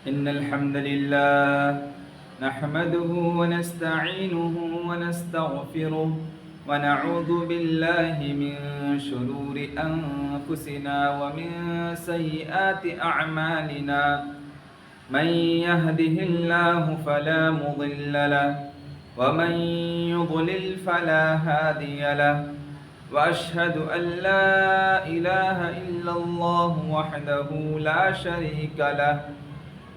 إن الحمد لله نحمده ونستعينه ونستغفره ونعوذ بالله من شرور أنفسنا ومن سيئات أعمالنا. من يهده الله فلا مضل له ومن يضلل فلا هادي له. وأشهد أن لا إله إلا الله وحده لا شريك له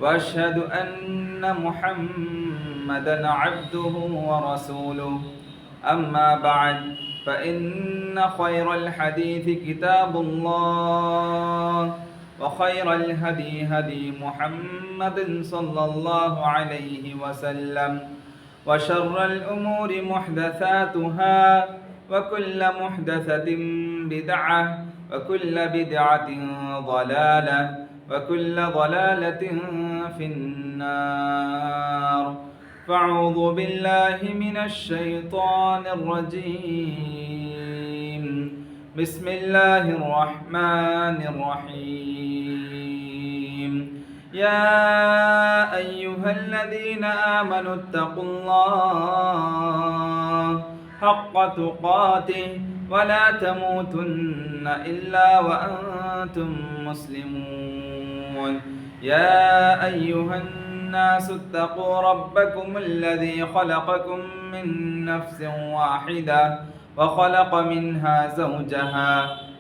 وأشهد أن محمدًا عبده ورسوله. أما بعد فإن خير الحديث كتاب الله وخير الهدي هدي محمد صلى الله عليه وسلم وشر الأمور محدثاتها وكل محدثة بدعة وكل بدعة ضلالة وكل ضلالة في النار. فأعوذ بالله من الشيطان الرجيم. بسم الله الرحمن الرحيم. يا أيها الذين آمنوا اتقوا الله حق تقاته ولا تموتن إلا وأنتم مسلمون. يا أيها الناس اتقوا ربكم الذي خلقكم من نفس واحدة وخلق منها زوجها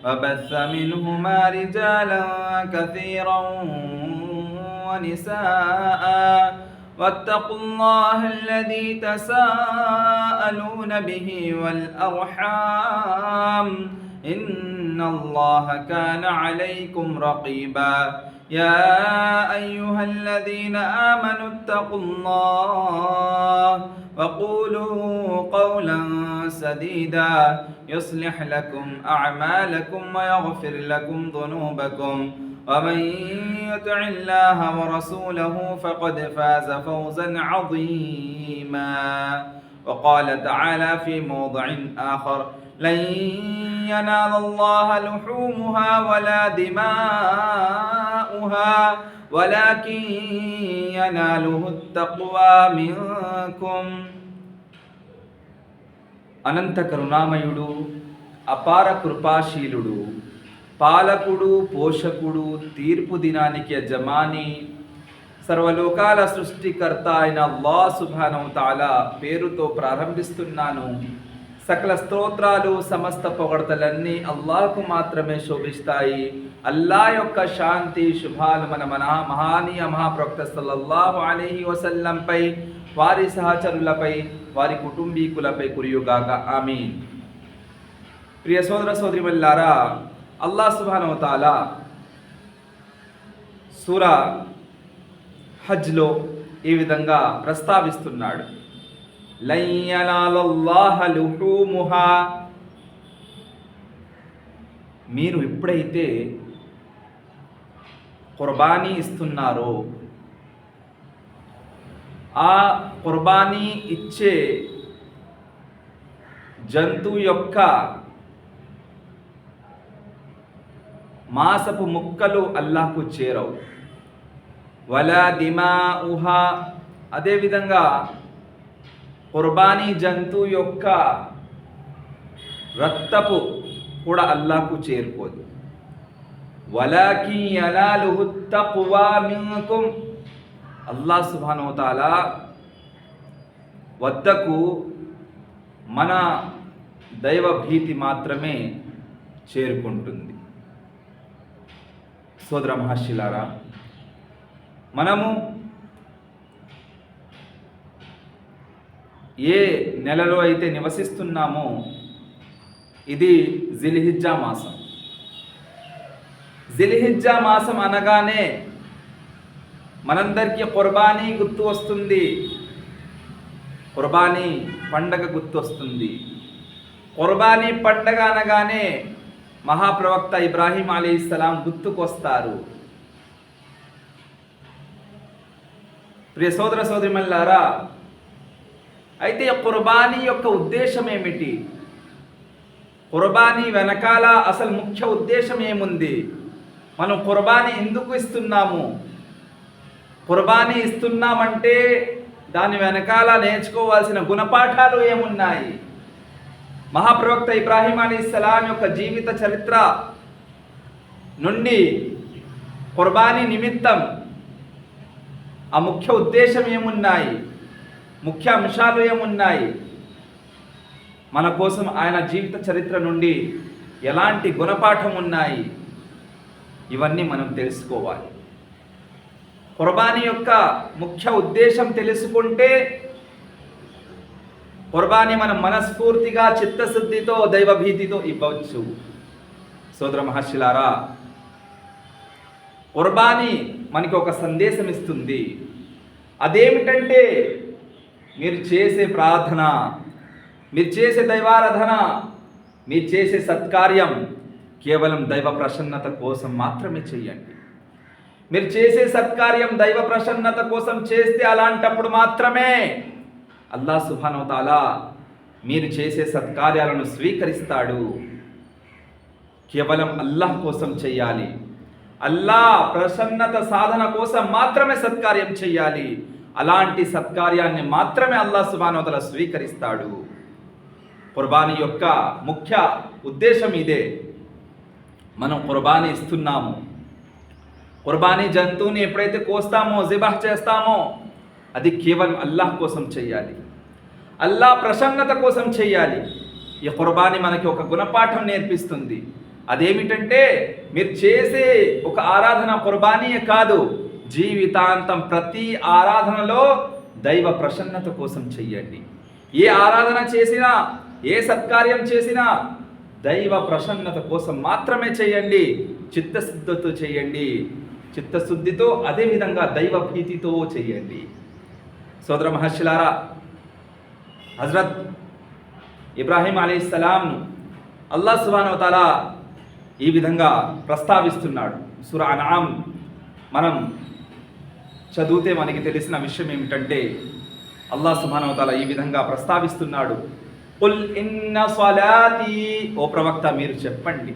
وبث منهما رجالا كثيرا ونساء. واتقوا الله الذي تساءلون به والأرحام إن الله كان عليكم رقيبا. يا أيها الذين آمنوا اتقوا الله وقولوا قولا سديدا يصلح لكم أعمالكم ويغفر لكم ذنوبكم ومن يطع الله ورسوله فقد فاز فوزا عظيما. وقال تعالى في موضع آخر: لن ينال الله لحومها ولا دماؤها ولكن يناله التقوى منكم. అనంత కరుణామయుడు, అపార కృపాశీలుడు, పాలకుడు, పోషకుడు, తీర్పు దినానికి యజమాని, సర్వలోకాల సృష్టికర్త అయిన అల్లాహ్ సుబ్హానహు తఆలా పేరుతో ప్రారంభిస్తున్నాను. సకల స్తోత్రాలు, సమస్త పొగడ్తలన్నీ అల్లాహ్కు మాత్రమే శోభిస్తాయి. అల్లాహ్ యొక్క శాంతి శుభాలు మన మహానీయ మహాప్రవక్త సల్లల్లాహు అలైహి వసల్లంపై, వారి సహచరులపై, వారి కుటుంబీకులపై కురియుగాక. ఆమీన్. ప్రియ సోదర సోదరీమణులారా, అల్లాహ్ సుబ్హానహు తఆలా సూరా హజ్లో ఈ విధంగా ప్రస్తావిస్తున్నాడు: లన్ యనాలల్లాహ లుహూముహా. మీరు ఎప్పుడైతే కుర్బానీ ఇస్తున్నారో, ఆ కుర్బానీ ఇచ్చే జంతువు యొక్క మాసపు ముక్కలు అల్లాహ్కు చేరవు. వలా దిమాఉహా, అదేవిధంగా కుర్బానీ జంతువు యొక్క రక్తపు కూడా అల్లాహ్కు చేరుకోదు. వలాకిన్ యనాలుహు తఖ్వా మిన్కుం, అల్లాహ్ సుబ్హానహు తఆలా వద్దకు మన దైవ భీతి మాత్రమే చేరుకుంటుంది. సోదర మహర్షులారా, మనము ఏ నెలలో అయితే నివసిస్తున్నామో ఇది జిల్హిజ్జా మాసం. జిల్హిజ్జా మాసం అనగానే మనందరికీ కుర్బానీ గుర్తు వస్తుంది, కుర్బానీ పండగ గుర్తు వస్తుంది. కుర్బానీ పండగ అనగానే మహాప్రవక్త ఇబ్రాహీం అలైహిస్సలాం గుర్తుకొస్తారు. ప్రియ సోదర సోదరీమణులారా, అయితే కుర్బానీ యొక్క ఉద్దేశం ఏమిటి? కుర్బానీ వెనకాల అసలు ముఖ్య ఉద్దేశం ఏముంది? మనం కుర్బానీ ఎందుకు ఇస్తున్నాము? కుర్బానీ ఇస్తున్నామంటే దాని వెనకాల నేర్చుకోవాల్సిన గుణపాఠాలు ఏమున్నాయి? మహాప్రవక్త ఇబ్రాహీం అలైహిస్సలాం యొక్క జీవిత చరిత్ర నుండి కుర్బానీ నిమిత్తం ఆ ముఖ్య ఉద్దేశం ఏమున్నాయి, ముఖ్య అంశాలు ఏమున్నాయి, మన కోసం ఆయన జీవిత చరిత్ర నుండి ఎలాంటి గుణపాఠం ఉన్నాయి, ఇవన్నీ మనం తెలుసుకోవాలి. కుర్బానీ యొక్క ముఖ్య ఉద్దేశం తెలుసుకుంటే కుర్బానీ మనం మనస్ఫూర్తిగా చిత్తశుద్ధితో దైవభీతితో ఇవ్వచ్చు. సోదర మహర్షులారా, కుర్బానీ మనకి ఒక సందేశం ఇస్తుంది. అదేమిటంటే మీరు చేసే ప్రార్థన, మీరు చేసే దైవారాధన, మీరు చేసే సత్కార్యం కేవలం దైవ ప్రసన్నత కోసం మాత్రమే చేయండి. మీరు చేసే సత్కార్యం దైవ ప్రసన్నత కోసం చేస్తే అలాంటప్పుడు మాత్రమే అల్లాహ్ సుబ్హానహు వ తఆలా మీరు చేసే సత్కార్యాలను స్వీకరిస్తాడు. కేవలం అల్లాహ్ కోసం చేయాలి, అల్లాహ్ ప్రసన్నత సాధన కోసం మాత్రమే సత్కార్యం చేయాలి. అలాంటి సత్కార్యాన్ని మాత్రమే అల్లాహ్ సుబ్హానహు వ తఆలా స్వీకరిస్తాడు. కుర్బానీ యొక్క ముఖ్య ఉద్దేశం ఇదే. మనం కుర్బానీ ఇస్తున్నాము. కుర్బానీ జంతువుని ఎప్పుడైతే కోస్తామో, జిబాహ్ చేస్తామో, అది కేవలం అల్లాహ్ కోసం చేయాలి, అల్లాహ్ ప్రసన్నత కోసం చేయాలి. ఈ కుర్బానీ మనకి ఒక గుణపాఠం నేర్పిస్తుంది. అదేమిటంటే మీరు చేసే ఒక ఆరాధన కుర్బానీయే కాదు, జీవితాంతం ప్రతి ఆరాధనలో దైవ ప్రసన్నత కోసం చెయ్యండి. ఏ ఆరాధన చేసినా, ఏ సత్కార్యం చేసినా దైవ ప్రసన్నత కోసం మాత్రమే చేయండి. చిత్తశుద్ధితో చేయండి, చిత్తశుద్ధితో, అదేవిధంగా దైవ భీతితో చేయండి. సోదర మహర్షులారా, హజరత్ ఇబ్రాహీం అలైహిస్సలాంను అల్లాహ్ సుబ్హానహు వ తఆలా ఈ విధంగా ప్రస్తావిస్తున్నాడు. సూరా అన్ఆం మనం చదివితే మనకి తెలిసిన విషయం ఏమిటంటే అల్లాహ్ సుబ్హానహు వ తఆలా ఈ విధంగా ప్రస్తావిస్తున్నాడు. కుల్ ఇన్న సలాతి, ఓ ప్రవక్త మీరు చెప్పండి,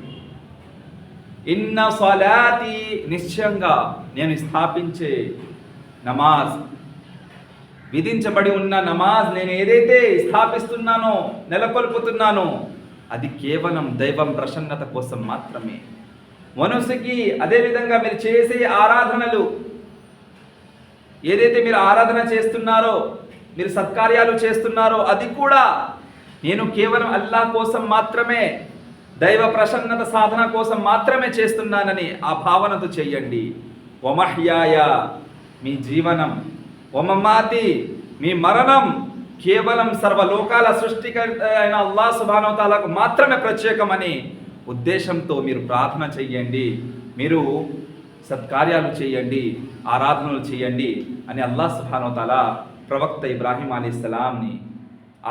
ఇన్న సలాతి, నిశ్చయంగా నేను స్థాపించే నమాజ్, విధించబడి ఉన్న నమాజ్ నేను ఏదైతే స్థాపిస్తున్నానో, నెలకొల్పుతున్నానో, అది కేవలం దైవం ప్రసన్నత కోసం మాత్రమే. మనుషుకి అదేవిధంగా మీరు చేసే ఆరాధనలు, ఏదైతే మీరు ఆరాధన చేస్తున్నారో, మీరు సత్కార్యాలు చేస్తున్నారో, అది కూడా నేను కేవలం అల్లాహ్ కోసం మాత్రమే, దైవ ప్రసన్నత సాధన కోసం మాత్రమే చేస్తున్నానని ఆ భావనతో చెయ్యండి. వమహ్యాయ, మీ జీవనం, వమమాతి, మీ మరణం కేవలం సర్వలోకాల సృష్టికర్త అయిన అల్లాహ్ సుబ్హానహు వ తఆలాకు మాత్రమే ప్రత్యేకమని ఉద్దేశంతో మీరు ప్రార్థన చెయ్యండి, మీరు సత్కార్యాలు చేయండి, ఆరాధనలు చేయండి అని అల్లాహ్ సుబ్హానహు వ తఆలా ప్రవక్త ఇబ్రాహీం అలైహిస్సలాంని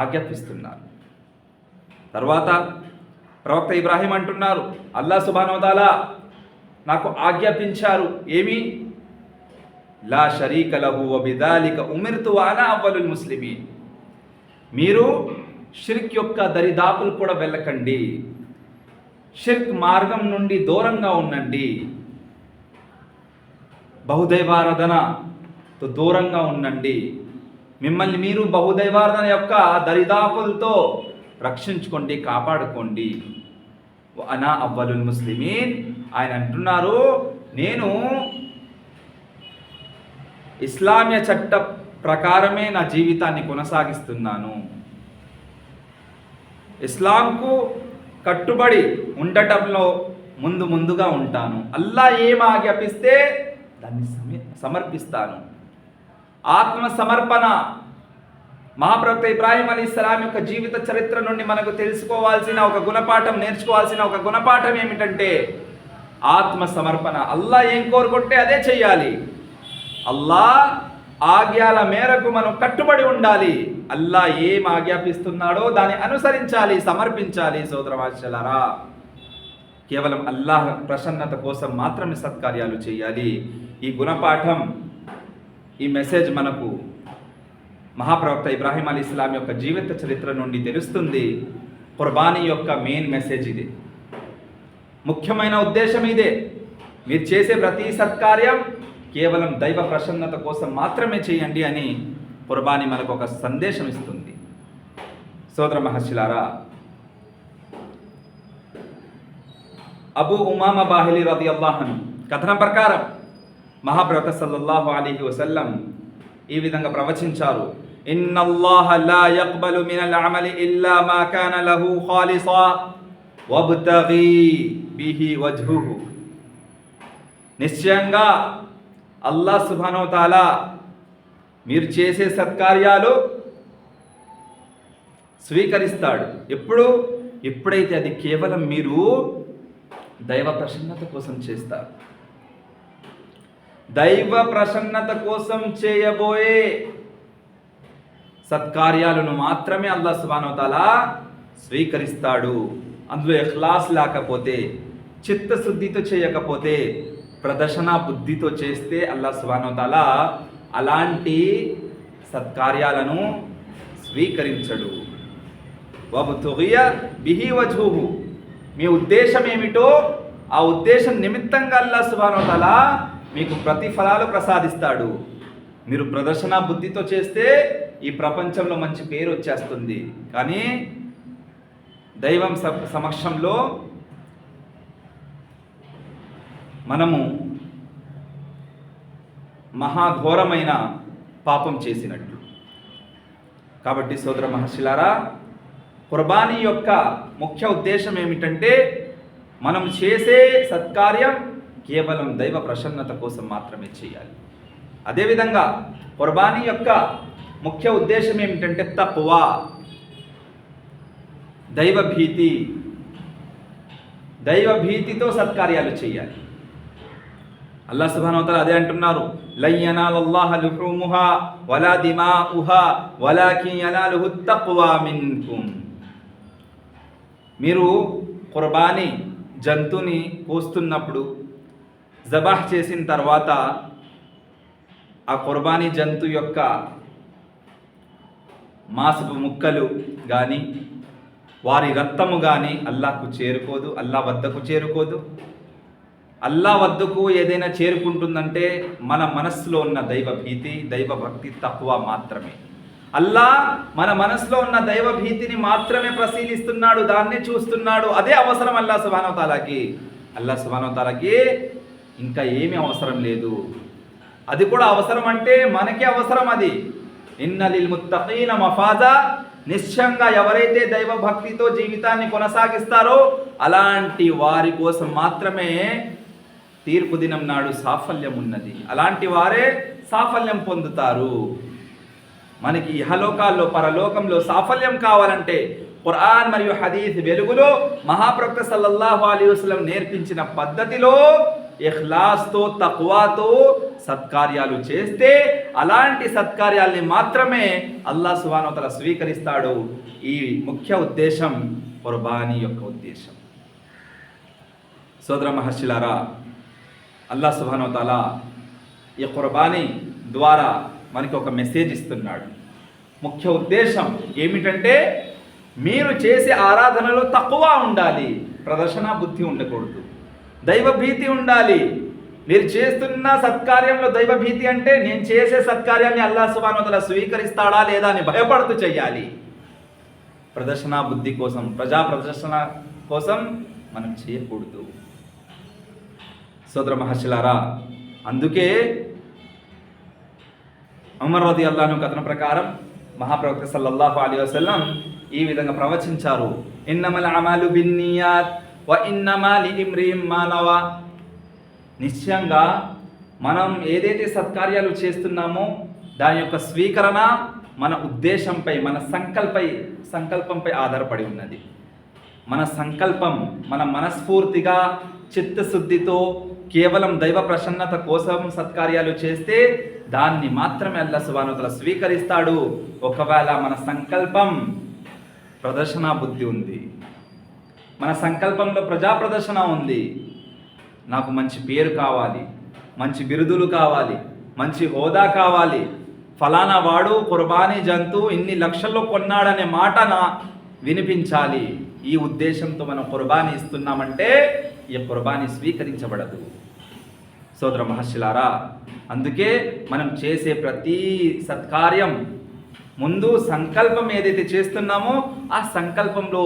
ఆజ్ఞాపిస్తున్నారు. తర్వాత ప్రవక్త ఇబ్రాహీం అంటున్నారు, అల్లాహ్ సుబ్హానహు వ తఆలా నాకు ఆజ్ఞాపించారు ఏమి, లా షరీక లహు వ బిదాలిక ఉమిర్తు వ అనా అవ్వలుల్ ముస్లిమీన్, మీరు షిర్క్ యొక్క దరిదాపులు కూడా వెళ్ళకండి, షిర్క్ మార్గం నుండి దూరంగా ఉండండి, బహుదైవారాధనతో దూరంగా ఉండండి, మిమ్మల్ని మీరు బహుదైవారాధన యొక్క దరిదాపులతో రక్షించుకోండి, కాపాడుకోండి. అనా అవ్వలుల్ ముస్లిమీన్, ఆయన అంటున్నారు నేను ఇస్లామీయ చట్ట ప్రకారమే నా జీవితాన్ని కొనసాగిస్తున్నాను, ఇస్లాంకు కట్టుబడి ఉండటంలో ముందుగా ఉంటాను, అల్లాహ్ ఏం ఆజ్ఞాపిస్తే దాన్ని సమర్పిస్తాను. ఆత్మ సమర్పణ. మహాప్రవక్త ఇబ్రాహీం అలైహిస్సలాం యొక్క జీవిత చరిత్ర నుండి మనకు తెలుసుకోవాల్సిన ఒక గుణపాఠం, నేర్చుకోవాల్సిన ఒక గుణపాఠం ఏమిటంటే ఆత్మ సమర్పణ. అల్లాహ్ ఏం కోరుకుంటే అదే చెయ్యాలి, అల్లాహ్ ఆజ్ఞల మేరకు మనం కట్టుబడి ఉండాలి, అల్లాహ్ ఏం ఆజ్ఞాపిస్తున్నాడో దాన్ని అనుసరించాలి, సమర్పించాలి. సోదర మహర్షులారా, కేవలం అల్లాహ్ ప్రసన్నత కోసం మాత్రమే సత్కార్యాలు చేయాలి. ఈ గుణపాఠం, ఈ మెసేజ్ మనకు మహాప్రవక్త ఇబ్రాహీం అలైహిస్సలాం యొక్క జీవిత చరిత్ర నుండి తెలుస్తుంది. కుర్బానీ యొక్క మెయిన్ మెసేజ్ ఇది, ముఖ్యమైన ఉద్దేశం ఇదే. మీరు చేసే ప్రతి సత్కార్యం కేవలం దైవ ప్రసన్నత కోసం మాత్రమే చేయండి అని కుర్బానీ మనకు ఒక సందేశం ఇస్తుంది. సోదర మహర్షులారా, అబూ ఉమామా బాహిలీ రదియల్లాహు అన్హు కథనం ప్రకారం మహాప్రవక్త సల్లల్లాహు అలైహి వసల్లం ఈ విధంగా ప్రవచించారు, ఇన్నల్లాహ లా యక్బలు మినల్ అమలి ఇల్లా మా కాన లహు ఖాలిసా వబ్తగీ బిహి వజ్హుహు. నిశ్చయంగా అల్లాహ్ సుబ్హానహు వ తఆలా మీరు చేసే సత్కార్యాలు స్వీకరిస్తాడు. ఎప్పుడైతే అది కేవలం మీరు దైవ ప్రసన్నత కోసం చేస్తారు. దైవ ప్రసన్నత కోసం చేయబోయే సత్కార్యాలను మాత్రమే అల్లాహ్ సుబ్హానహు వ తఆలా స్వీకరిస్తాడు. అందులో ఇఖ్లాస్ లేకపోతే, చిత్తశుద్ధితో చేయకపోతే, ప్రదర్శన బుద్ధితో చేస్తే అల్లాహ్ సుబ్హానహు వ తఆలా అలాంటి సత్కార్యాలను స్వీకరించడు. వబ్తుగియ బిహి వజ్హుహు. మీ ఉద్దేశం ఏమిటో ఆ ఉద్దేశం నిమిత్తంగా అల్లాహ్ సుబ్హానహు వ తఆలా మీకు ప్రతిఫలాలు ప్రసాదిస్తాడు. మీరు ప్రదర్శన బుద్ధితో చేస్తే ఈ ప్రపంచంలో మంచి పేరు వచ్చేస్తుంది, కానీ దైవం సమక్షంలో మనము మహాఘోరమైన పాపం చేసినట్లు. కాబట్టి సోదర మహర్షులారా, కుర్బానీ యొక్క ముఖ్య ఉద్దేశం ఏమిటంటే మనం చేసే సత్కార్యం కేవలం దైవ ప్రసన్నత కోసం మాత్రమే చేయాలి. అదేవిధంగా కుర్బానీ యొక్క ముఖ్య ఉద్దేశం ఏమిటంటే తక్వా, దైవభీతితో సత్కార్యాలు చేయాలి. అల్లాహ్ సుబ్హానహు వ తఆలా అదే అంటున్నారు, లన్ యనాలల్లాహ లుహూముహా వలా దిమాఉహా వలాకిన్ యనాలుహు తక్వా మిన్కుమ్. మీరు కుర్బానీ జంతువుని కోస్తున్నప్పుడు, జబాహ్ చేసిన తర్వాత ఆ కుర్బానీ జంతు యొక్క మాంసపు ముక్కలు కానీ వారి రక్తము కానీ అల్లాహ్కు చేరుకోదు, అల్లాహ్ వద్దకు చేరుకోదు. అల్లాహ్ వద్దకు ఏదైనా చేరుకుంటుందంటే మన మనస్సులో ఉన్న దైవభీతి, దైవభక్తి తక్కువ మాత్రమే. అల్లాహ్ మన మనసులో ఉన్న దైవభీతిని మాత్రమే పరిశీలిస్తున్నాడు, దాన్నే చూస్తున్నాడు. అదే అవసరం అల్లాహ్ సుబ్హానహు వ తఆలాకి. అల్లాహ్ సుబ్హానహు వ తఆలాకి ఇంకా ఏమీ అవసరం లేదు. అది కూడా అవసరం అంటే మనకే అవసరం. అది ఇన్న లిల్ ముత్తఖీన మఫాజా. నిశ్చయంగా ఎవరైతే దైవభక్తితో జీవితాన్ని కొనసాగిస్తారో అలాంటి వారి కోసం మాత్రమే తీర్పు దినం నాడు సాఫల్యం ఉన్నది. అలాంటి వారే సాఫల్యం పొందుతారు. మనకి ఇహలోకాల్లో పరలోకంలో సాఫల్యం కావాలంటే ఖురాన్ మరియు హదీస్ వెలుగులో మహాప్రవక్త సల్లల్లాహు అలైహి వసల్లం నేర్పించిన పద్ధతిలో ఇఖ్లాస్తో, తక్వాతో సత్కార్యాలు చేస్తే అలాంటి సత్కార్యాల్ని మాత్రమే అల్లాహ్ సుబ్హానహు వ తఆలా స్వీకరిస్తాడు. ఈ ముఖ్య ఉద్దేశం కుర్బానీ యొక్క ఉద్దేశం. సోదర మహర్షులారా, అల్లాహ్ సుబ్హానహు వ తఆలా ఈ కుర్బానీ ద్వారా మనకి ఒక మెసేజ్ ఇస్తున్నాడు. ముఖ్య ఉద్దేశం ఏమిటంటే మీరు చేసే ఆరాధనలో తక్కువ ఉండాలి, ప్రదర్శన బుద్ధి ఉండకూడదు, దైవభీతి ఉండాలి. మీరు చేస్తున్న సత్కార్యంలో దైవభీతి అంటే నేను చేసే సత్కార్యాన్ని అల్లాహ్ సుబ్హానహు వ తఆలా స్వీకరిస్తాడా లేదా అని భయపడుతూ చేయాలి. ప్రదర్శన బుద్ధి కోసం, ప్రజా ప్రదర్శన కోసం మనం చేయకూడదు. సోదర మహర్షులారా, అందుకే ఉమర్ రదియల్లాహు అన్హు కథనం ప్రకారం మహాప్రవక్త సల్లల్లాహు అలైహి వసల్లం ఈ విధంగా ప్రవచించారు, ఇన్నమల్ అమాలు బిన్నియాత్ వ ఇన్నమా లిఇమ్రిఇం మా నవా. నిశ్చయంగా మనం ఏదైతే సత్కార్యాలు చేస్తున్నామో దాని యొక్క స్వీకరణ మన ఉద్దేశంపై, మన సంకల్పంపై ఆధారపడి ఉన్నది. మన సంకల్పం, మన మనస్ఫూర్తిగా చిత్తశుద్ధితో కేవలం దైవ ప్రసన్నత కోసం సత్కార్యాలు చేస్తే దాన్ని మాత్రమే అల్లాహ్ సుబ్హానహు వ తఆలా స్వీకరిస్తాడు. ఒకవేళ మన సంకల్పం ప్రదర్శన బుద్ధి ఉంది, మన సంకల్పంలో ప్రజా ప్రదర్శన ఉంది, నాకు మంచి పేరు కావాలి, మంచి బిరుదులు కావాలి, మంచి హోదా కావాలి, ఫలానా వాడు కుర్బానీ జంతువు ఇన్ని లక్షల్లో కొన్నాడనే మాట వినిపించాలి, ఈ ఉద్దేశంతో మనం కుర్బానీ ఇస్తున్నామంటే ఈ కుర్బానీ స్వీకరించబడదు. సోదర మహర్షులారా, అందుకే మనం చేసే ప్రతి సత్కార్యం ముందు సంకల్పం ఏదైతే చేస్తున్నామో ఆ సంకల్పంలో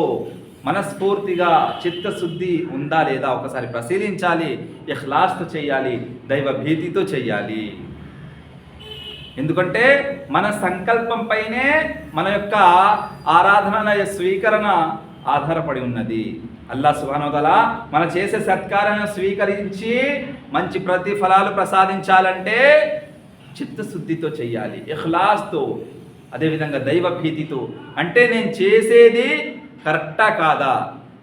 మనస్ఫూర్తిగా చిత్తశుద్ధి ఉందా లేదా ఒకసారి పరిశీలించాలి. ఇఖ్లాస్తో చేయాలి, దైవ భీతితో చేయాలి. ఎందుకంటే మన సంకల్పం పైనే మన యొక్క ఆరాధన స్వీకరణ ఆధారపడి ఉన్నది. అల్లాహ్ సుబ్హానహు వ తఆలా మన చేసే సత్కార్యాలను స్వీకరించి మంచి ప్రతిఫలాలు ప్రసాదించాలంటే చిత్తశుద్ధితో చేయాలి, ఇఖ్లాస్తో, అదేవిధంగా దైవ భీతితో. అంటే నేను చేసేది కరెక్టా కాదా,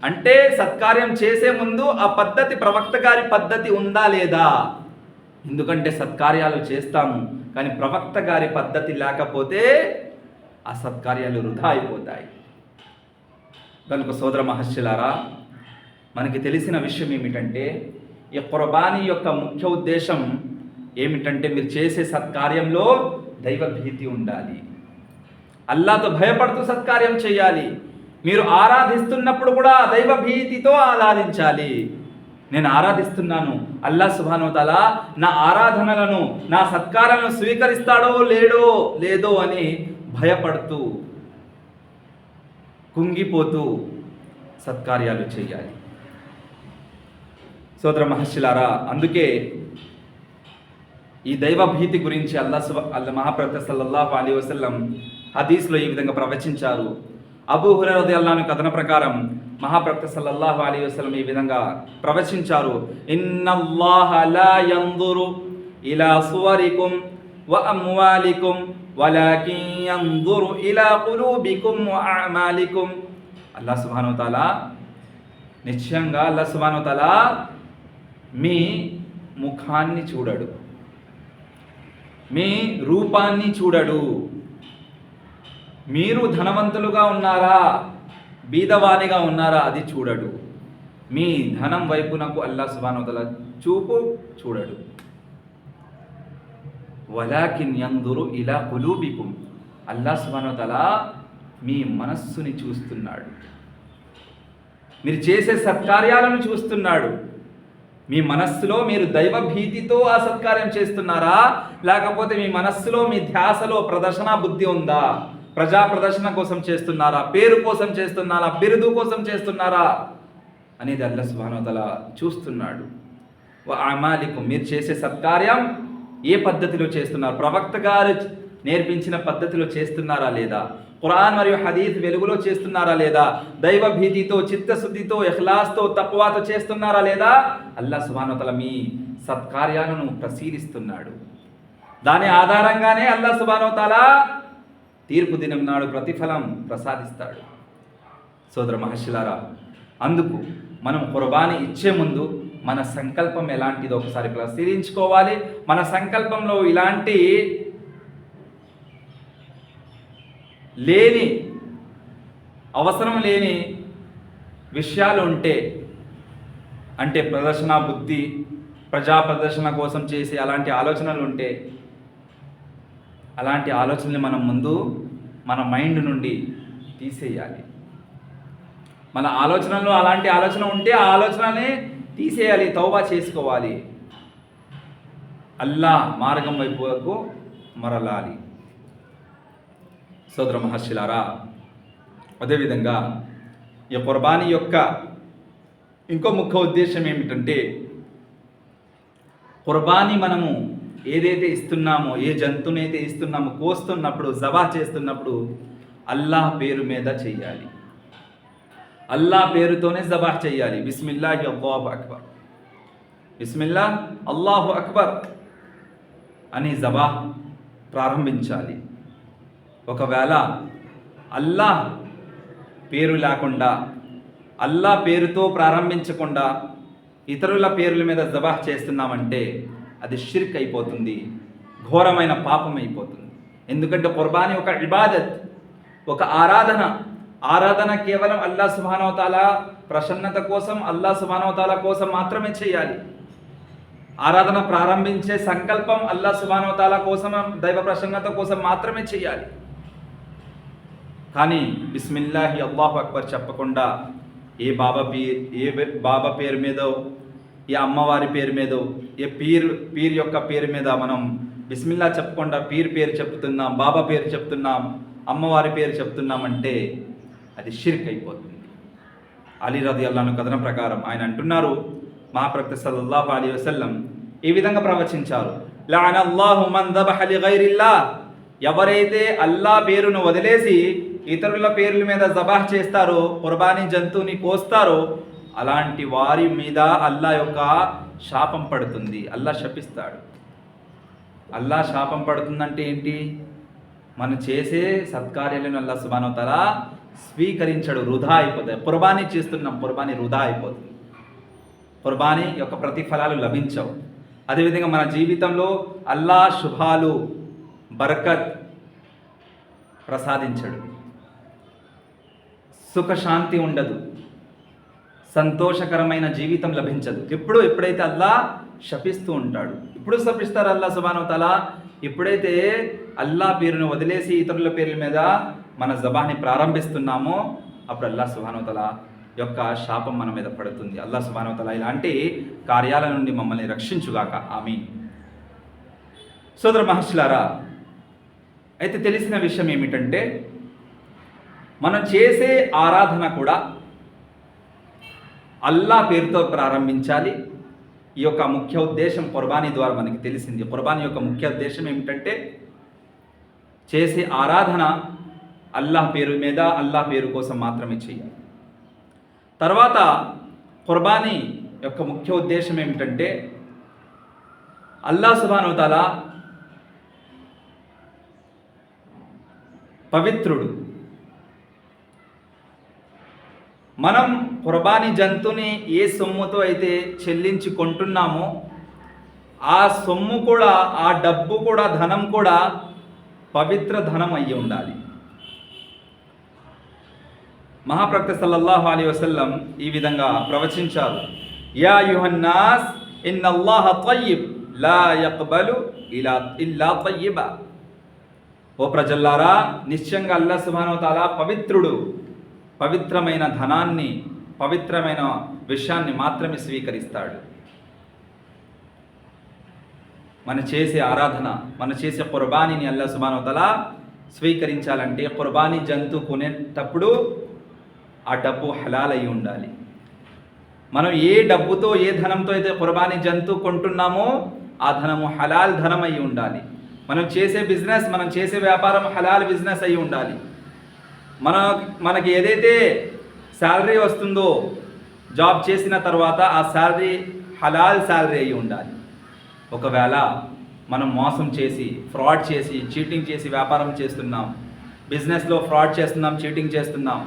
అంటే సత్కార్యం చేసే ముందు ఆ పద్ధతి ప్రవక్త గారి పద్ధతి ఉందా లేదా. ఎందుకంటే సత్కార్యాలు చేస్తాము కానీ ప్రవక్త గారి పద్ధతి లేకపోతే ఆ సత్కార్యాలు వృధా అయిపోతాయి. కనుక సోదర మహర్షులారా, మనకి తెలిసిన విషయం ఏమిటంటే ఈ కుర్బానీ యొక్క ముఖ్య ఉద్దేశం ఏమిటంటే మీరు చేసే సత్కార్యంలో దైవ భీతి ఉండాలి, అల్లాహ్తో భయపడుతూ సత్కార్యం చేయాలి. మీరు ఆరాధిస్తున్నప్పుడు కూడా దైవ భీతితో ఆరాధించాలి. నేను ఆరాధిస్తున్నాను, అల్లాహ్ సుబ్హానహు వ తఆలా నా ఆరాధనలను, నా సత్కారాలను స్వీకరిస్తాడో లేదో అని భయపడుతూ కుంగిపోతూ సత్కార్యాలు చేయాలి. సోదర మహర్షులారా, అందుకే ఈ దైవ భీతి గురించి అల్లాహ్ మహాప్రవక్త సల్లల్లాహు అలైహి వసల్లం హదీస్లో ఈ విధంగా ప్రవచించారు. అబూ హురైరా రదియల్లాహు అన్హు కథన ప్రకారం మహాప్రవక్త సల్లల్లాహు అలైహి వసల్లం ఈ విధంగా ప్రవచించారు. ఇన్నల్లాహ లా యందురు ఇలా సువరికుం వ అమ్వాలికుం వలాకిన్ యందురు ఇలా కులూబికుం వ అమాలికుం. అల్లాహ్ సుబ్హానహు వ తఆలా, నిశ్చయంగా అల్లాహ్ సుబ్హానహు వ తఆలా మీ ముఖాన్ని చూడడు, మీ రూపాన్ని చూడడు. మీరు ధనవంతులుగా ఉన్నారా, బీదవానిగా ఉన్నారా అది చూడడు. మీ ధనం వైపునకు అల్లాహ్ సుబ్హానహు వ తఆలా చూడడు. వలాకిన్ యందురు ఇలా కులూబికుం. అల్లాహ్ సుబ్హానహు వ తఆలా మీ మనస్సుని చూస్తున్నాడు, మీరు చేసే సత్కార్యాలను చూస్తున్నాడు. మీ మనస్సులో మీరు దైవ భీతితో ఆ సత్కార్యం చేస్తున్నారా, లేకపోతే మీ మనస్సులో మీ ధ్యాసలో ప్రదర్శన బుద్ధి ఉందా? ప్రజా ప్రదర్శన కోసం చేస్తున్నారా, పేరు కోసం చేస్తున్నారా, బిరుదు కోసం చేస్తున్నారా అనేది అల్లాహ్ సుబ్హానహు వ తఆలా చూస్తున్నాడు. వ అమాలికుం, మీరు చేసే సత్కార్యం ఏ పద్ధతిలో చేస్తున్నారు, ప్రవక్త గారు నేర్పించిన పద్ధతిలో చేస్తున్నారా లేదా, ఖురాన్ మరియు హదీస్ వెలుగులో చేస్తున్నారా లేదా, దైవ భీతితో, చిత్తశుద్ధితో, ఇఖ్లాస్తో, తక్వాతో చేస్తున్నారా లేదా, అల్లాహ్ సుబ్హానహు వ తఆలా మీ సత్కార్యాలను పరిశీలిస్తున్నాడు. దాని ఆధారంగానే అల్లాహ్ సుబ్హానహు వ తఆలా తీర్పు దినం నాడు ప్రతిఫలం ప్రసాదిస్తాడు. సోదర మహర్షులారా, అందుకు మనం కుర్బానీ ఇచ్చే ముందు మన సంకల్పం ఎలాంటిదో ఒకసారి పరిశీలించుకోవాలి. మన సంకల్పంలో ఇలాంటి అవసరం లేని విషయాలు ఉంటే, అంటే ప్రదర్శన బుద్ధి, ప్రజా ప్రదర్శన కోసం చేసే అలాంటి ఆలోచనలు ఉంటే, అలాంటి ఆలోచనలు మనం ముందు మన మైండ్ నుండి తీసేయాలి. మన ఆలోచనలో అలాంటి ఆలోచన ఉంటే ఆ ఆలోచనని తీసేయాలి, తౌబా చేసుకోవాలి, అల్లాహ్ మార్గం వైపుకు మరలాలి. సోదర మహర్షులారా, అదేవిధంగా ఈ కుర్బానీ యొక్క ఇంకో ముఖ్య ఉద్దేశం ఏమిటంటే, కుర్బానీ మనము ఏదైతే ఇస్తున్నామో, ఏ జంతువునైతే ఇస్తున్నామో, కోస్తున్నప్పుడు, జబా చేస్తున్నప్పుడు అల్లాహ్ పేరు మీద చెయ్యాలి. అల్లాహ్ పేరుతోనే జబా చెయ్యాలి. బిస్మిల్లాహి అల్లాహు అక్బర్, బిస్మిల్లా అల్లాహు అక్బర్ అని జబా ప్రారంభించాలి. ఒకవేళ అల్లాహ్ పేరు లేకుండా, అల్లాహ్ పేరుతో ప్రారంభించకుండా ఇతరుల పేర్ల మీద జబా చేస్తున్నామంటే అది షిర్క్ అయిపోతుంది, ఘోరమైన పాపం అయిపోతుంది. ఎందుకంటే కుర్బానీ ఒక ఇబాదత్, ఒక ఆరాధన కేవలం అల్లాహ్ సుబ్హానహు వ తఆలా ప్రసన్నత కోసం, అల్లాహ్ సుబ్హానహు వ తఆలా కోసం మాత్రమే చేయాలి. ఆరాధన ప్రారంభించే సంకల్పం అల్లాహ్ సుబ్హానహు వ తఆలా కోసం, దైవ ప్రసన్నత కోసం మాత్రమే చేయాలి. కానీ బిస్మిల్లాహి అల్లాహు అక్బర్ చెప్పకుండా ఏ బాబా పేరు మీదో, ఈ అమ్మవారి పేరు మీద, ఏ పీర్ యొక్క పేరు మీద మనం బిస్మిల్లా చెప్పకుండా పీర్ పేరు చెప్తున్నాం, బాబా పేరు చెప్తున్నాం, అమ్మవారి పేరు చెప్తున్నామంటే అది షిర్క్ అయిపోతుంది. అలీ రదియల్లాహు అన్హు కథనం ప్రకారం ఆయన అంటున్నారు, మహాప్రవక్త సల్లల్లాహు అలైహి వసల్లం ఈ విధంగా ప్రవచించారు, లఅనల్లాహు మన్ దబహ లిగైరిల్లాహ్, ఎవరైతే అల్లా పేరును వదిలేసి ఇతరుల పేర్ల మీద జబాహ్ చేస్తారో, కుర్బానీ జంతువుని కోస్తారో, అలాంటి వారి మీద అల్లా యొక్క శాపం పడుతుంది. అల్లా శపిస్తాడు. అల్లా శాపం పడుతుందంటే ఏంటి? మనం చేసే సత్కార్యాలను అల్లా సుబ్హానహు వ తఆలా స్వీకరించడు, వృధా అయిపోతాయి. కుర్బానీ చేస్తున్నాం, కుర్బానీ వృధా అయిపోతుంది. కుర్బానీ యొక్క ప్రతిఫలాలు లభించవు. అదేవిధంగా మన జీవితంలో అల్లా శుభాలు, బరకత్ ప్రసాదించడు, సుఖశాంతి ఉండదు, సంతోషకరమైన జీవితం లభించదు. ఎప్పుడైతే అల్లా శపిస్తూ ఉంటాడు. ఇప్పుడు శపిస్తారు అల్లా సుబ్హానహు వ తఆలా? ఎప్పుడైతే అల్లా పేరును వదిలేసి ఇతరుల పేర్ల మీద మన జబాన్ని ప్రారంభిస్తున్నామో అప్పుడు అల్లా సుబ్హానహు వ తఆలా యొక్క శాపం మన మీద పడుతుంది. అల్లా సుబ్హానహు వ తఆలా ఇలాంటి కార్యాల నుండి మమ్మల్ని రక్షించుగాక. ఆమీన్. సోదర మహర్షులారా, అయితే తెలిసిన విషయం ఏమిటంటే, మనం చేసే ఆరాధన కూడా అల్లా పేరుతో ప్రారంభించాలి. ఈ యొక్క ముఖ్య ఉద్దేశం కుర్బానీ ద్వారా మనకి తెలిసింది. కుర్బానీ యొక్క ముఖ్య ఉద్దేశం ఏమిటంటే, చేసే ఆరాధన అల్లాహ్ పేరు మీద, అల్లాహ్ పేరు కోసం మాత్రమే చేయాలి. తర్వాత కుర్బానీ యొక్క ముఖ్య ఉద్దేశం ఏమిటంటే, అల్లాహ్ సుబ్హానహు వ తఆలా పవిత్రుడు. మనం కుర్బానీ జంతువుని ఏ సొమ్ముతో అయితే చెల్లించి కొంటున్నామో ఆ సొమ్ము కూడా, ఆ డబ్బు కూడా, ధనం కూడా పవిత్ర ధనం అయ్యి ఉండాలి. మహాప్రవక్త సల్లల్లాహు అలైహి వసల్లం ఈ విధంగా ప్రవచించారు, యా అయ్యుహన్నాస్ ఇన్నల్లాహ తయ్యిబ్ లా యక్బలు ఇల్లా తయ్యిబా. ఓ ప్రజల్లారా, నిశ్చయంగా అల్లాహ్ సుబ్హానహు వ తఆలా పవిత్రుడు. పవిత్రమైన ధనాన్ని, పవిత్రమైన విషయాన్ని మాత్రమే స్వీకరిస్తాడు. మనం చేసే ఆరాధన, మనం చేసే కుర్బానీని అల్లాహ్ సుబ్హానహు వ తఆలా స్వీకరించాలంటే కుర్బానీ జంతువు కొనేటప్పుడు ఆ డబ్బు హలాల్ అయి ఉండాలి. మనం ఏ డబ్బుతో, ఏ ధనంతో అయితే కుర్బానీ జంతువు కొంటున్నామో ఆ ధనము హలాల్ ధనం అయి ఉండాలి. మనం చేసే బిజినెస్, మనం చేసే వ్యాపారం హలాల్ బిజినెస్ అయి ఉండాలి. మనకి ఏదైతే శాలరీ వస్తుందో జాబ్ చేసిన తర్వాత ఆ శాలరీ హలాల్ శాలరీ అయి ఉండాలి. ఒకవేళ మనం మోసం చేసి, ఫ్రాడ్ చేసి, చీటింగ్ చేసి వ్యాపారం చేస్తున్నాం, బిజినెస్లో ఫ్రాడ్ చేస్తున్నాం, చీటింగ్ చేస్తున్నాం,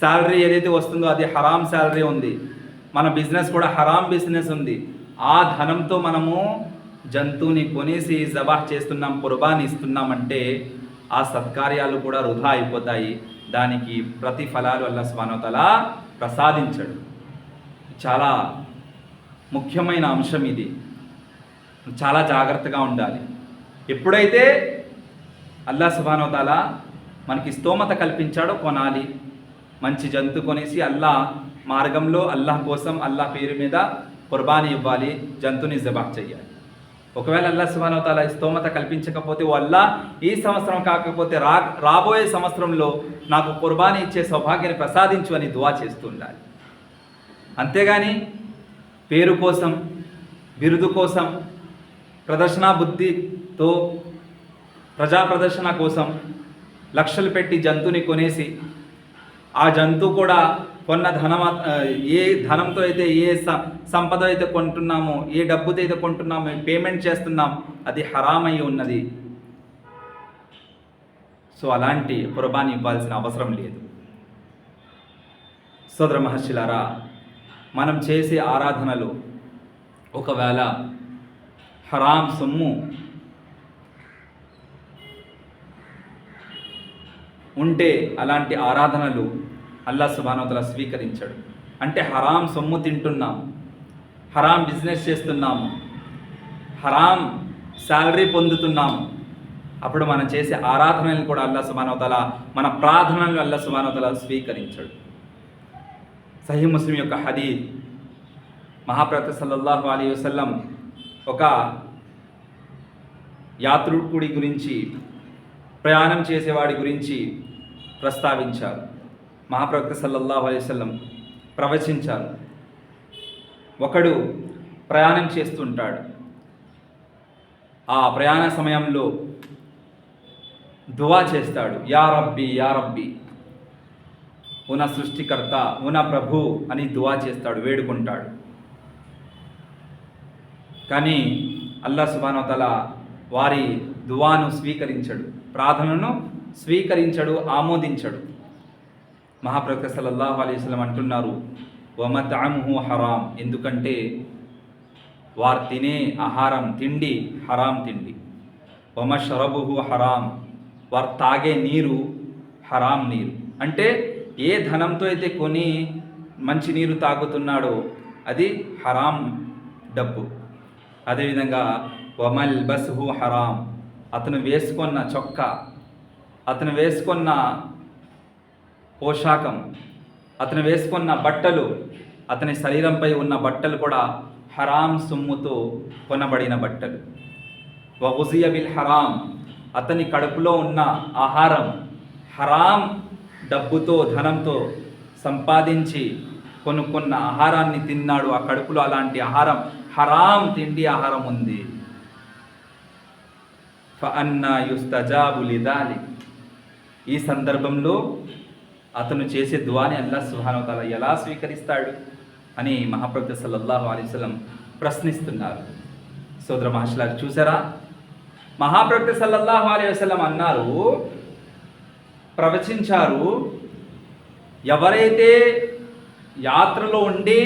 శాలరీ ఏదైతే వస్తుందో అది హరాం శాలరీ ఉంది, మన బిజినెస్ కూడా హరాం బిజినెస్ ఉంది, ఆ ధనంతో మనము జంతువుని కొనేసి జబాహ్ చేస్తున్నాం, కుర్బానీ ఇస్తున్నామంటే ఆ సత్కార్యాలు కూడా వృధా అయిపోతాయి. దానికి ప్రతిఫలాలు అల్లాహ్ సుబ్హానహు వ తఆలా ప్రసాదించడు. చాలా ముఖ్యమైన అంశం ఇది. చాలా జాగ్రత్తగా ఉండాలి. ఎప్పుడైతే అల్లాహ్ సుబ్హానహు వ తఆలా మనకి స్తోమత కల్పించాడో కొనాలి, మంచి జంతు కొనేసి అల్లాహ్ మార్గంలో, అల్లాహ్ కోసం, అల్లాహ్ పేరు మీద కుర్బానీ ఇవ్వాలి, జంతుని జబాహ్ చేయాలి. ఒకవేళ అల్లాహ్ సుబ్హానహు వ తఆలా స్తోమత కల్పించకపోతే, అల్లాహ్ ఈ సంవత్సరం కాకపోతే రాబోయే సంవత్సరంలో నాకు కుర్బానీ ఇచ్చే సౌభాగ్యాన్ని ప్రసాదించు అని దువా చేస్తూ ఉండాలి. అంతేగాని పేరు కోసం, బిరుదు కోసం, ప్రదర్శనా బుద్ధితో, ప్రజా ప్రదర్శన కోసం లక్షలు పెట్టి జంతువుని కొనేసి ఆ జంతువు కూడా కొన్న ఏ ధనంతో అయితే, ఏ సంపద అయితే కొంటున్నామో, ఏ డబ్బుతో అయితే కొంటున్నామో, పేమెంట్ చేస్తున్నాం, అది హరామై ఉన్నది. సో అలాంటి కుర్బానీ ఇవ్వాల్సిన అవసరం లేదు. సోదర మహర్షులారా, మనం చేసే ఆరాధనలు ఒకవేళ హరాం సొమ్ము ఉంటే అలాంటి ఆరాధనలు అల్లాహ్ సుబ్హానహు వ తఆలా స్వీకరించాడు. అంటే హరాం సొమ్ము తింటున్నాం, హరాం బిజినెస్ చేస్తున్నాము, హరాం శాలరీ పొందుతున్నాము, అప్పుడు మనం చేసే ఆరాధనలు కూడా అల్లాహ్ సుబ్హానహు వ తఆలా, మన ప్రార్థనలు అల్లాహ్ సుబ్హానహు వ తఆలా స్వీకరించాడు. సహీహ్ ముస్లిం యొక్క హదీస్, మహాప్రవక్త సల్లల్లాహు అలైహి వసల్లం ఒక యాత్రికుడి గురించి, ప్రయాణం చేసేవాడి గురించి ప్రస్తావించారు. మహాప్రవక్త సల్లల్లాహు అలైహి వసల్లం ప్రవచించారు. ఒకడు ప్రయాణం చేస్తుంటాడు. ఆ ప్రయాణ సమయంలో దువా చేస్తాడు, యా రబ్బీ యా రబ్బీ, ఓ నా సృష్టికర్త, ఓ నా ప్రభు అని దువా చేస్తాడు, వేడుకుంటాడు. కానీ అల్లాహ్ సుబ్హానహు వ తఆలా వారి దువాను స్వీకరించడు, ప్రార్థనను స్వీకరించడు, ఆమోదించడు. మహాప్రవక్త సల్లల్లాహు అలైహి వసల్లం అంటున్నారు, వమతఅముహు హరాం, ఎందుకంటే వారు తినే ఆహారం, తిండి హరాం తిండి. వమషరబుహు హరాం, వారు తాగే నీరు హరాం నీరు. అంటే ఏ ధనంతో అయితే కొని మంచి నీరు తాగుతున్నాడో అది హరాం డబ్బు. అదేవిధంగా వమల్బసుహు హరాం, అతను వేసుకున్న చొక్కా, అతను వేసుకున్న పోషాకం, అతను వేసుకున్న బట్టలు, అతని శరీరంపై ఉన్న బట్టలు కూడా హరాం సొమ్ముతో కొనబడిన బట్టలు. వగుజియ బిల్ హరాం, అతని కడుపులో ఉన్న ఆహారం హరాం డబ్బుతో, ధనంతో సంపాదించి కొనుక్కున్న ఆహారాన్ని తిన్నాడు. ఆ కడుపులో అలాంటి ఆహారం, హరాం తిండి ఆహారం ఉంది. ఫఅన్నా యుస్తజాబు లిదాలిక్, ఈ సందర్భంలో అతను చేసే దువాని అల్లాహ్ సుబ్హానహు వ తఆలా ఎలా స్వీకరిస్తాడు అని మహాప్రవక్త సల్లల్లాహు అలైహి వసల్లం ప్రశ్నిస్తున్నారు. సోదర మహాశిలారు, చూసారా, మహాప్రవక్త సల్లల్లాహు అలైహి వసల్లం అన్నారు, ప్రవచించారు, ఎవరైతే యాత్రలో ఉండి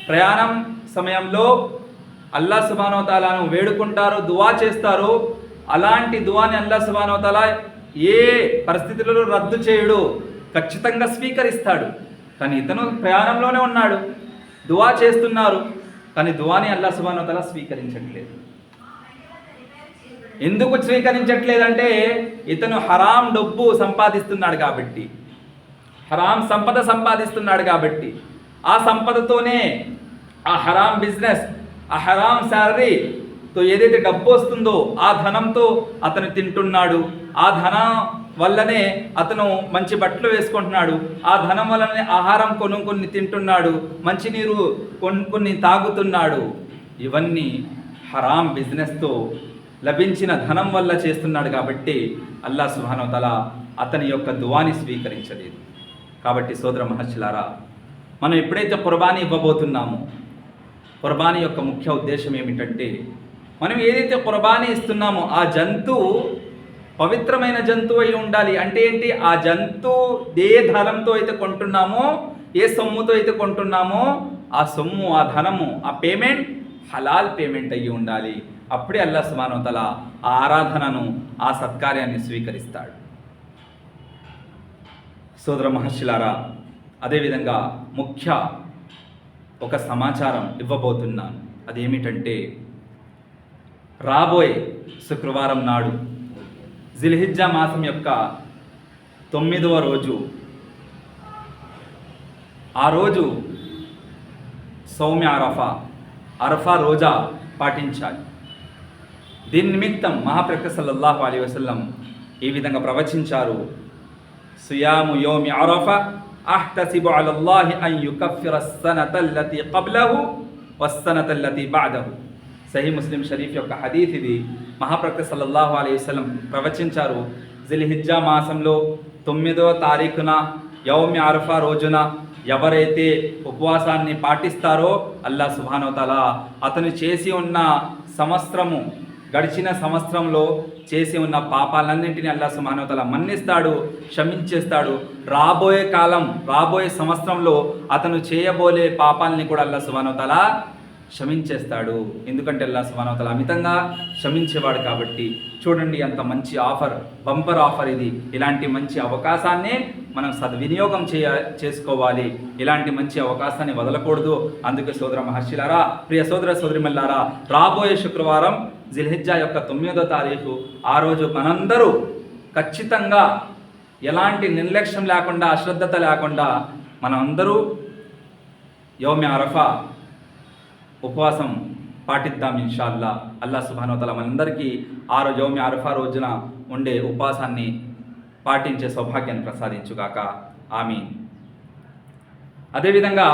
ప్రయాణం సమయంలో అల్లాహ్ సుబ్హానహు వ తఆలాను వేడుకుంటారో, దువా చేస్తారో, అలాంటి దువాని అల్లాహ్ సుబ్హానహు వ తఆలా ఏ పరిస్థితులలో రద్దు చేయడు, ఖచ్చితంగా స్వీకరిస్తాడు. కానీ ఇతను ప్రయాణంలోనే ఉన్నాడు, దువా చేస్తున్నారు, కానీ దువాని అల్లాహ్ సుబ్హానహు వ తఆలా స్వీకరించట్లేదు. ఎందుకు స్వీకరించట్లేదంటే ఇతను హరాం డబ్బు సంపాదిస్తున్నాడు కాబట్టి, హరాం సంపద సంపాదిస్తున్నాడు కాబట్టి, ఆ సంపదతోనే ఆ హరాం బిజినెస్, ఆ హరాం శాలరీతో ఏదైతే డబ్బు వస్తుందో ఆ ధనంతో అతను తింటున్నాడు. ఆ ధనం వల్లనే అతను మంచి బట్టలు వేసుకుంటున్నాడు, ఆ ధనం వల్లనే ఆహారం కొనుక్కొని తింటున్నాడు, మంచినీరు కొనుక్కొని తాగుతున్నాడు. ఇవన్నీ హరాం బిజినెస్తో లభించిన ధనం వల్ల చేస్తున్నాడు కాబట్టి అల్లాహ్ సుబ్హానహు వ తఆలా అతని యొక్క దువాని స్వీకరించలేదు. కాబట్టి సోదర మహర్షులారా, మనం ఎప్పుడైతే కుర్బానీ ఇవ్వబోతున్నామో, కుర్బానీ యొక్క ముఖ్య ఉద్దేశం ఏమిటంటే, మనం ఏదైతే కుర్బానీ ఇస్తున్నామో ఆ జంతువు పవిత్రమైన జంతువు అయి ఉండాలి. అంటే ఏంటి, ఆ జంతువు ఏ ధనంతో అయితే కొంటున్నామో, ఏ సొమ్ముతో అయితే కొంటున్నామో ఆ సొమ్ము, ఆ ధనము, ఆ పేమెంట్ హలాల్ పేమెంట్ అయ్యి ఉండాలి. అప్పుడే అల్లాహ్ సుబ్హానహు వ తఆలా ఆ ఆరాధనను, ఆ సత్కార్యాన్ని స్వీకరిస్తాడు. సోదర మహర్షులారా, అదేవిధంగా ముఖ్య ఒక సమాచారం ఇవ్వబోతున్నాను. అదేమిటంటే, రాబోయే శుక్రవారం నాడు జిల్హిజ్జా మాసం యొక్క 9వ రోజు, ఆ రోజు సౌమ్య అరఫా రోజా పాటించాలి. దీని నిమిత్తం మహాప్రవక్త సల్లల్లాహు అలైహి వసల్లం ఈ విధంగా ప్రవచించారు, సియాము యౌమి అరఫా అహ్తసిబు అలల్లాహి అన్ యుకఫిర అస్సనతల్లతి ఖబ్లహు వస్సనతల్లతి బఅదహు. సహీ ముస్లిం షరీఫ్ యొక్క హదీత్ ఇది. మహాప్రవక్త సల్లల్లాహు అలైహి వసల్లం ప్రవచించారు, జిల్హిజ్జా మాసంలో 9వ తారీఖున యౌమి అరఫా రోజున ఎవరైతే ఉపవాసాన్ని పాటిస్తారో అల్లాహ్ సుబ్హానహు వ తఆలా అతను చేసి ఉన్న సంవత్సరము, గడిచిన సంవత్సరంలో చేసి ఉన్న పాపాలన్నింటినీ అల్లాహ్ సుబ్హానహు వ తఆలా మన్నిస్తాడు, క్షమించేస్తాడు. రాబోయే కాలం, రాబోయే సంవత్సరంలో అతను చేయబోయే పాపాలని కూడా అల్లాహ్ సుబ్హానహు వ తఆలా క్షమించేస్తాడు. ఎందుకంటే అల్లాహ్ సుబ్హానహు వ తఆలా అమితంగా క్షమించేవాడు కాబట్టి. చూడండి, అంత మంచి ఆఫర్, బంపర్ ఆఫర్ ఇది. ఇలాంటి మంచి అవకాశాన్ని మనం సద్వినియోగం చేసుకోవాలి. ఇలాంటి మంచి అవకాశాన్ని వదలకూడదు. అందుకే సోదర మహర్షులారా, ప్రియ సోదర సోదరిమల్లారా, రాబోయే శుక్రవారం జిల్హిజ్జా యొక్క 9వ తారీఖు, ఆ రోజు మనందరూ ఖచ్చితంగా ఎలాంటి నిర్లక్ష్యం లేకుండా, అశ్రద్ధత లేకుండా మనందరూ యౌమి అరఫా ఉపవాసం పాటిద్దాం ఇన్షాల్లా. అల్లాహ్ సుబ్హానహు వ తఆలా మనందరికీ యౌమి అరఫా రోజున ఉండే ఉపవాసాన్ని పాటించే సౌభాగ్యాన్ని ప్రసాదించుగాక. ఆమీన్. అదేవిధంగా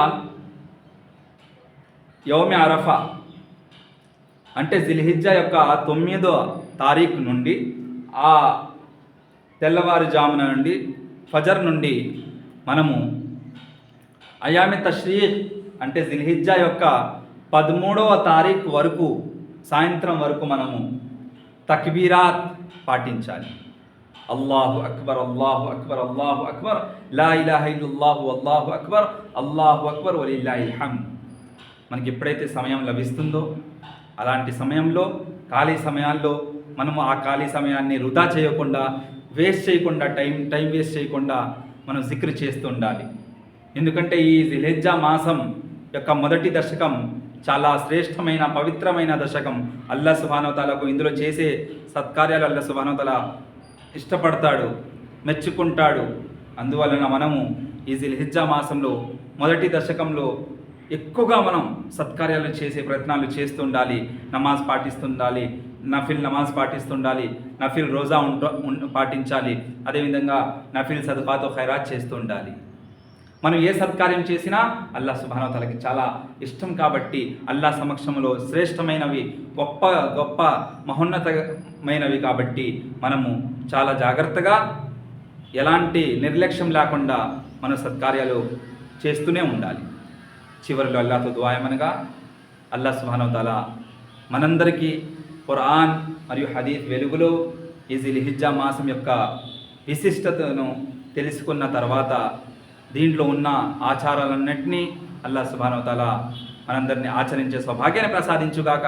యౌమి అరఫా అంటే జిల్హిజ్జా యొక్క 9వ తారీఖు నుండి ఆ తెల్లవారుజామున నుండి ఫజర్ నుండి మనము అయామి తష్రీక్ అంటే జిల్హిజ్జా యొక్క 13వ తారీఖు వరకు సాయంత్రం వరకు మనము తక్బీరాత్ పాటించాలి. అల్లాహు అక్బర్ అల్లాహు అక్బర్ అల్లాహు అక్బర్ లా ఇలాహ ఇల్లల్లాహు అల్లాహు అక్బర్ అల్లాహు అక్బర్ వలిల్లాహిల్ హమ్ద్. మనకి ఎప్పుడైతే సమయం లభిస్తుందో అలాంటి సమయంలో ఖాళీ సమయాల్లో మనము ఆ ఖాళీ సమయాన్ని వృధా చేయకుండా, వేస్ట్ చేయకుండా, టైం వేస్ట్ చేయకుండా మనం జిక్ర్ చేస్తూ ఉండాలి. ఎందుకంటే ఈ జిల్హిజ్జా మాసం యొక్క మొదటి దశకం చాలా శ్రేష్టమైన పవిత్రమైన దశకం. అల్లాహ్ సుబ్హానహు వ తఆలాకు ఇందులో చేసే సత్కార్యాలు అల్లాహ్ సుబ్హానహు వ తఆలా ఇష్టపడతాడు, మెచ్చుకుంటాడు. అందువలన మనము ఈ జిల్హిజ్జా మాసంలో మొదటి దశకంలో ఎక్కువగా మనం సత్కార్యాలు చేసే ప్రయత్నాలు చేస్తుండాలి. నమాజ్ పాటిస్తుండాలి, నఫిల్ నమాజ్ పాటిస్తుండాలి, నఫిల్ రోజా పాటించాలి. అదేవిధంగా నఫిల్ సదకాతో ఖైరాత్ చేస్తూ ఉండాలి. మనం ఏ సత్కార్యం చేసినా అల్లాహ్ సుబ్హానహు వ తఆలాకి చాలా ఇష్టం కాబట్టి అల్లాహ్ సమక్షంలో శ్రేష్టమైనవి, గొప్ప గొప్ప మహోన్నతమైనవి కాబట్టి మనము చాలా జాగ్రత్తగా ఎలాంటి నిర్లక్ష్యం లేకుండా మన సత్కార్యాలు చేస్తూనే ఉండాలి. చివరిలో అల్లాహ్తో దుఆ ఏమనగా, అల్లాహ్ సుబ్హానహు వ తఆలా మనందరికీ ఖురాన్ మరియు హదీస్ వెలుగులో ఈ జిల్హిజ్జా మాసం యొక్క విశిష్టతను తెలుసుకున్న తర్వాత దీంట్లో ఉన్న ఆచారాలన్నింటినీ అల్లాహ్ సుబ్హానహు వ తఆలా మనందరినీ ఆచరించే సౌభాగ్యాన్ని ప్రసాదించుగాక.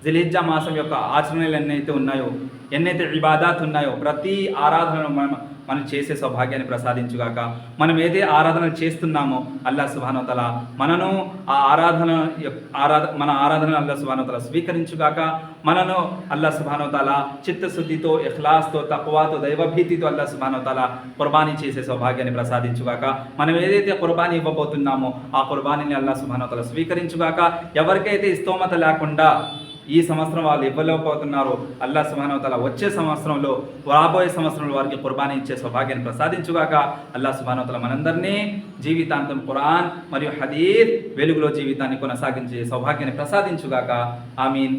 జిల్హిజ్జా మాసం యొక్క ఆచరణలు ఎన్నైతే ఉన్నాయో, ఎన్నైతే ఇబాదాత్ ఉన్నాయో ప్రతి ఆరాధనను మనం చేసే సౌభాగ్యాన్ని ప్రసాదించుగాక. మనం ఏదే ఆరాధన చేస్తున్నామో అల్లాహ్ సుబ్హానహు వ తఆలా మనను ఆ మన ఆరాధన అల్లాహ్ సుబ్హానహు వ తఆలా స్వీకరించుగాక. మనను అల్లాహ్ సుబ్హానహు వ తఆలా చిత్తశుద్ధితో, ఇఖ్లాస్తో, తక్వాతో, దైవభీతితో అల్లాహ్ సుబ్హానహు వ తఆలా కుర్బానీ చేసే సౌభాగ్యాన్ని ప్రసాదించుగాక. మనం ఏదైతే కుర్బానీ ఇవ్వబోతున్నామో ఆ కుర్బానీని అల్లాహ్ సుబ్హానహు వ తఆలా స్వీకరించుగాక. ఎవరికైతే స్తోమత లేకుండా ఈ సంవత్సరం వాళ్ళు ఇవ్వలేకపోతున్నారో అల్లాహ్ సుబ్హానహు వ తఆలా వచ్చే సంవత్సరంలో, రాబోయే సంవత్సరంలో వారికి కుర్బానీ ఇచ్చే సౌభాగ్యాన్ని ప్రసాదించుగాక. అల్లాహ్ సుబ్హానహు వ తఆలా మనందరినీ జీవితాంతం ఖురాన్ మరియు హదీస్ వెలుగులో జీవితాన్ని కొనసాగించే సౌభాగ్యాన్ని ప్రసాదించుగాక. ఆమీన్.